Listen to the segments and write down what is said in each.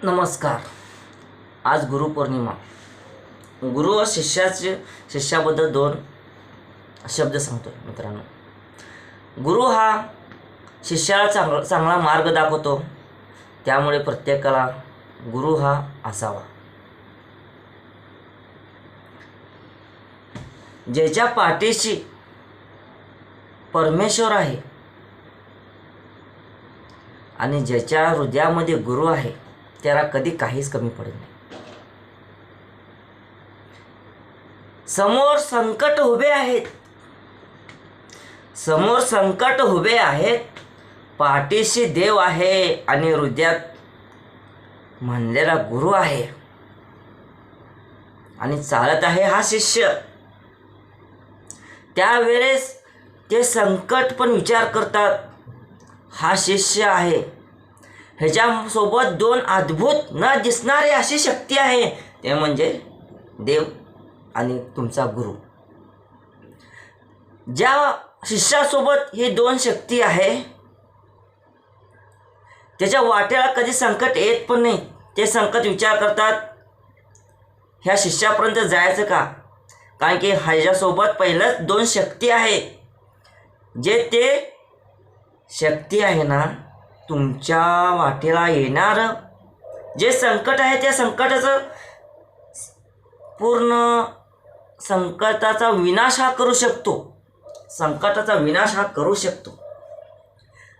नमस्कार. आज गुरुपौर्णिमा. गुरु व शिष्याबद्दल दोन शब्द सांगतो मित्रांनो. गुरु हा शिष्याला चांगला मार्ग दाखवतो, त्यामुळे प्रत्येकाला गुरु हा असावा. ज्याच्या पाठीशी परमेश्वर आहे आणि ज्याच्या हृदयामध्ये गुरु आहे त्याला कधी काहीच कमी पडत नाही. समोर संकट उभे आहेत, पाठीशी देव आहे आणि हृदयात म्हणलेला गुरु आहे आणि चालत आहे हा शिष्य. त्यावेळेस ते संकट पण विचार करतात, हा शिष्य आहे, ह्याच्यासोबत दोन अद्भुत न दिसणारी अशी शक्ती आहे, ते म्हणजे देव आणि तुमचा गुरु. ज्या शिष्यासोबत ही दोन शक्ती आहे त्याच्या वाटेला कधी संकट येत पण नाही. ते संकट विचार करतात, ह्या शिष्यापर्यंत जायचं का, कारण की ह्याच्यासोबत पहिलंच दोन शक्ती आहे. जे ते शक्ती आहे ना, तुमच्या वाटेला येणार जे संकट आहे त्या संकटाचा विनाश हा करू शकतो.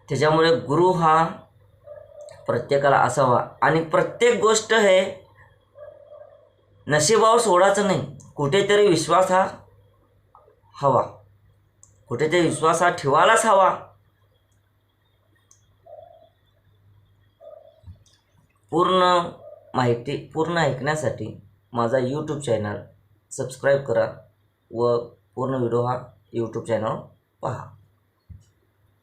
त्याच्यामुळे गुरु हा प्रत्येकाला असावा आणि प्रत्येक गोष्ट हे नशिबावर सोडायचं नाही. कुठेतरी विश्वास हा हवा, कुठेतरी विश्वास हा ठेवायलाच हवा. पूर्ण माहिती पूर्ण ऐकण्यासाठी माझा यूट्यूब चॅनल सबस्क्राईब करा व पूर्ण व्हिडिओ हा यूट्यूब चॅनल पहा.